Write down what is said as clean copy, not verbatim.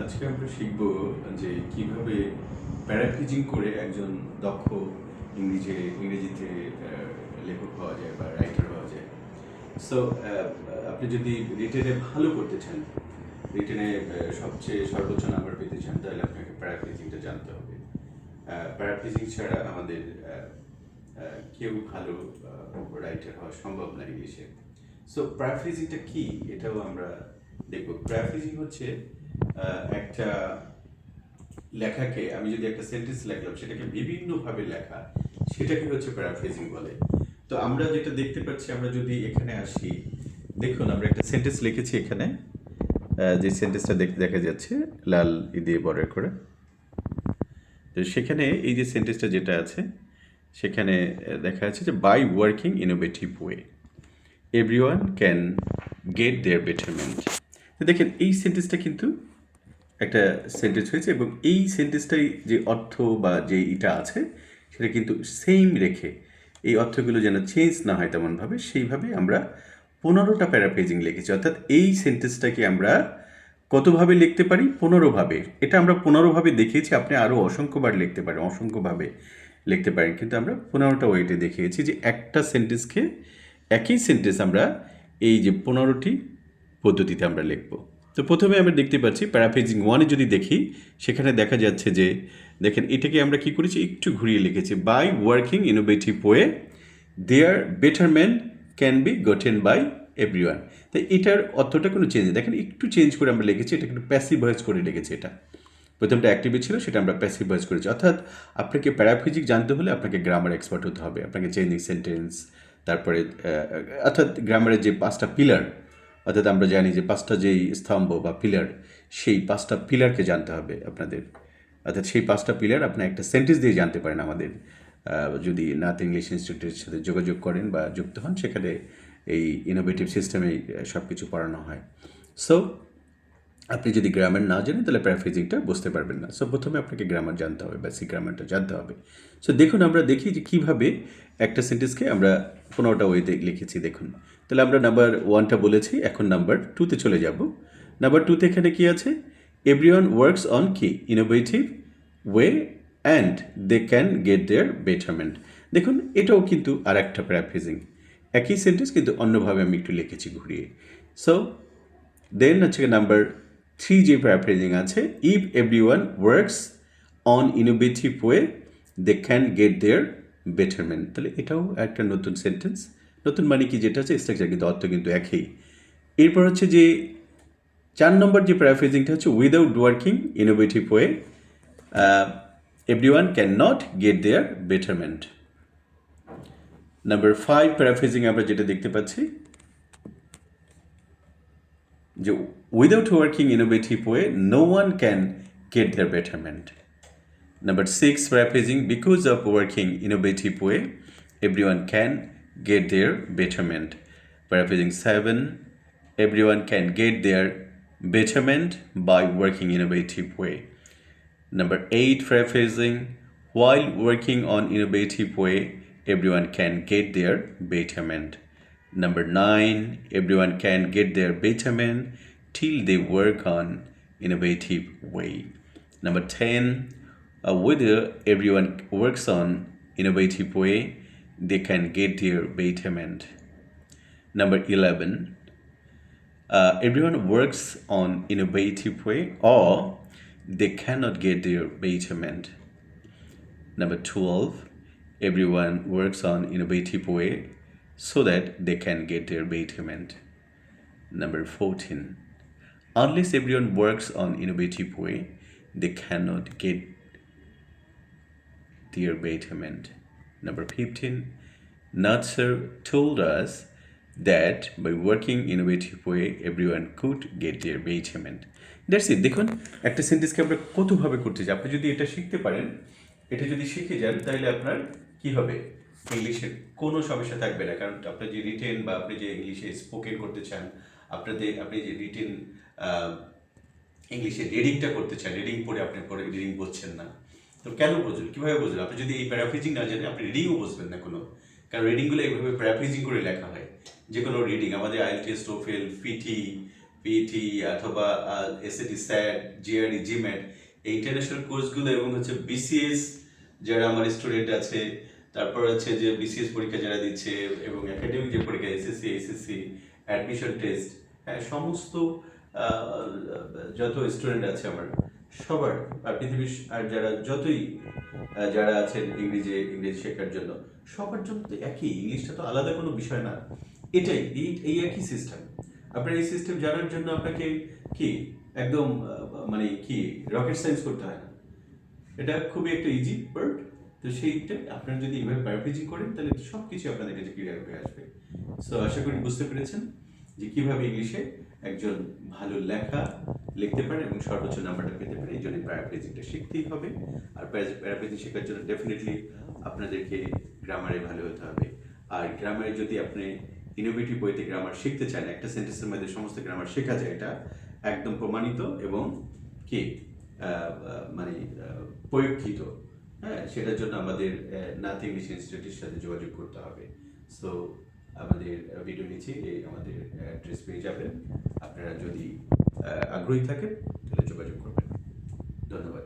আজকে আমরা শিখব যে কিভাবে প্যারাফ্রেজিং করে একজন দক্ষ ইংরেজিতে লেখক হওয়া যায় বা রাইটার হওয়া যায়। সো আপনি যদি রিটেনে ভালো করতে চান, রিটেনে সবচেয়ে সর্বোচ্চ নাম্বার পেতে চান, তাহলে আপনাকে প্যারাফ্রেজিংটা জানতে হবে। প্যারাফ্রেজিং ছাড়া আমাদের কেউ ভালো রাইটার হওয়া সম্ভব না ইংলিশে। সো প্যারাফ্রেজিংটা কি, এটাও আমরা দেখব। প্যারাফ্রেজিং হচ্ছে একটা লেখাকে, আমি যদি একটা সেন্টেন্স লিখলাম সেটাকে বিভিন্নভাবে লেখা, সেটাকে হচ্ছে প্যারাফ্রেজিং বলে। তো আমরা যেটা দেখতে পাচ্ছি, আমরা যদি এখানে আসি, দেখুন আমরা একটা সেন্টেন্স লিখেছি এখানে, যে সেন্টেন্সটা দেখা যাচ্ছে লাল দিয়ে বর্ডার করে। তো সেখানে এই যে সেন্টেন্সটা যেটা আছে সেখানে দেখা যাচ্ছে যে by working innovative way everyone can get their betterment. দেখেন এই সেন্টেন্সটা কিন্তু একটা সেন্টেন্স হয়েছে এবং এই সেন্টেন্সটাই যে অর্থ বা যে এটা আছে সেটা কিন্তু সেম রেখে, এই অর্থগুলো যেন চেঞ্জ না হয় তেমনভাবে, সেইভাবে আমরা 15টা প্যারাফ্রেজিং লিখেছি। অর্থাৎ এই সেন্টেন্সটাকে আমরা কতভাবে লিখতে পারি? 15ভাবে। এটা আমরা 15ভাবে দেখিয়েছি, আপনি আরও অসংখ্যবার লিখতে পারেন, অসংখ্যভাবে লিখতে পারেন, কিন্তু আমরা 15টা ওয়েতে দেখিয়েছি যে একটা সেন্টেন্সকে, একই সেন্টেন্স আমরা এই যে 15টি পদ্ধতিতে আমরা লিখব। তো প্রথমে আমরা দেখতে পাচ্ছি প্যারাফ্রেজিং 1-এ যদি দেখি, সেখানে দেখা যাচ্ছে যে দেখেন এটাকে আমরা কি করেছি, একটু ঘুরিয়ে লিখেছি, by working innovative way their betterment can be gotten by everyone. তাই এটার অর্থটা কোনো চেঞ্জ নেই, দেখেন একটু চেঞ্জ করে আমরা লিখেছি, এটা কিন্তু প্যাসিভ ভয়েস করে লিখেছি। এটা প্রথমটা অ্যাক্টিভে ছিল, সেটা আমরা প্যাসিভ ভয়েস করেছি। অর্থাৎ আপনাকে প্যারাফ্রেজিং জানতে হলে আপনাকে গ্রামার এক্সপার্ট হতে হবে, আপনাকে চেঞ্জিং সেন্টেন্স, তারপরে অর্থাৎ গ্রামারের যে 5টা পিলার, অর্থাৎ আমরা জানি যে 5টা যেই স্তম্ভ বা পিলার, সেই 5টা পিলারকে জানতে হবে আপনাদের। অর্থাৎ সেই 5টা পিলার আপনি একটা সেন্টেন্স দিয়ে জানতে পারেন। আমাদের যদি নাথ ইংলিশ ইনস্টিটিউটের সাথে যোগাযোগ করেন বা যুক্ত হন, সেখানে এই ইনোভেটিভ সিস্টেমেই সব কিছু পড়ানো হয়। সো আপনি যদি গ্রামার না জানেন তাহলে প্যারাফ্রেজিংটা বুঝতে পারবেন না। সো প্রথমে আপনাকে গ্রামার জানতে হবে, বেসিক গ্রামারটা জানতে হবে। সো দেখুন আমরা দেখি যে কীভাবে একটা সেন্টেন্সকে আমরা 15টা ওয়েতে লিখেছি। দেখুন, তাহলে আমরা নাম্বার 1টা বলেছি, এখন নাম্বার 2তে চলে যাব। নাম্বার 2তে এখানে কী আছে? এভরিওয়ান ওয়ার্কস অন কি innovative way and they can get their betterment. দেখুন এটাও কিন্তু আর একটা প্যারাফ্রেজিং, একই সেন্টেন্স কিন্তু অন্যভাবে আমি একটু লিখেছি ঘুরিয়ে। সো দেন হচ্ছে নাম্বার 3 যে প্যারাফ্রেজিং আছে, if everyone works on innovative way they can get their betterment. তাহলে এটাও একটা নতুন সেন্টেন্স, নতুন মানে কি, যেটা হচ্ছে স্ট্রাকচার কিন্তু অর্থ কিন্তু একই। এরপর হচ্ছে যে 4 নম্বর যে প্যারাফ্রেজিংটা হচ্ছে without working innovative way everyone can not get their betterment. Number 5 paraphrasing আমরা যেটা দেখতে পাচ্ছি যে without working innovative way no one can get their betterment. Number 6 paraphrasing, because of working innovative way everyone can get their betterment. Paraphrasing 7, everyone can get their betterment by working innovative way. Number 8 paraphrasing, while working on innovative way everyone can get their betterment. Number 9, everyone can get their betterment till they work on innovative way. Number 10, whether everyone works on innovative way they can get their betterment. Number 11, everyone works on innovative way or they cannot get their betterment. Number 12, everyone works on innovative way so that they can get their betterment. Number 14, unless everyone works on innovative way they cannot get their betterment. Number 15, Natser told us that by working innovative way everyone could get their betterment. That's it. দেখুন একটা সেন্টেন্সকে আমরা কতভাবে করতে চাই, আপনি যদি এটা শিখতে পারেন, এটা যদি শিখে যান, তাহলে আপনার কি হবে, ইংলিশের কোনো সমস্যা থাকবে না। কারণ আপনি যে রিটেন বা আপনি যে ইংলিশে স্পোকেন করতে চান, আপনি যে রিটেন ইংলিশে রিডিংটা করতে চান, রিডিং পড়ে আপনি পরে রিডিং বুঝছেন না, তো কেন বুঝবেন, কীভাবে বুঝবেন? আপনি যদি এই প্যারাফ্রেজিং না জানেন আপনি রিডিংও বুঝবেন না কোনো, কারণ রিডিংগুলো এইভাবে প্যারাফ্রেজিং করে লেখা হয়। যে কোনো রিডিং, আমাদের আইএলটিএস, টোফেল, পিটি, পিইটি অথবা এসএটি স্যাট, জিআরই, জিম্যাট, এই ইন্টারন্যাশনাল কোর্সগুলো এবং হচ্ছে বিসিএস যারা আমার স্টুডেন্ট আছে, তারপর হচ্ছে যে বিসিএস পরীক্ষা যারা দিচ্ছে এবং একাডেমিক যে পরীক্ষা এসএসসি, এইচএসসি, অ্যাডমিশন টেস্ট, হ্যাঁ সমস্ত আহ, যত স্টুডেন্ট আছে আমার সবার, আর পৃথিবীর আর যারা যতই যারা আছেন ইংরেজি শেখার জন্য, সবার জন্য তো একই, ইংলিশটা তো আলাদা কোনো বিষয় না। এটাই এই একই সিস্টেম। আপনার এই সিস্টেম জানার জন্য আপনাকে কি একদম মানে কি রকেট সায়েন্স করতে হয় না, এটা খুবই একটা ইজি ওয়ার্ড। তো সেইটা আপনারা যদি এভাবে প্যারাফ্রেজিং করেন তাহলে সব কিছু আপনাদের কাছে ক্লিয়ার হয়ে আসবে। সো আশা করি বুঝতে পেরেছেন যে কিভাবে ইংলিশে একজন ভালো লেখা লিখতে পারে এবং সর্বোচ্চ নাম্বারটা পেতে পারে। এই জন্য প্যারাফ্রেজিংটা শিখতেই হবে। আর প্যারাফ্রেজিং শেখার জন্য ডেফিনেটলি আপনাদেরকে গ্রামারে ভালো হতে হবে। আর গ্রামারে যদি আপনি ইনোভেটিভ বইতে গ্রামার শিখতে চান, একটা সেন্টেন্সের মধ্যে সমস্ত গ্রামার শেখা যায়, এটা একদম প্রমাণিত এবং কি মানে পরীক্ষিত। হ্যাঁ, সেটার জন্য আমাদের নাথ ইংলিশ ইনস্টিটিউটের সাথে যোগাযোগ করতে হবে। সো আমাদের ভিডিও নিচে আমাদের অ্যাড্রেস পেয়ে যাবেন। আপনারা যদি আগ্রহী থাকেন তাহলে যোগাযোগ করবেন। ধন্যবাদ।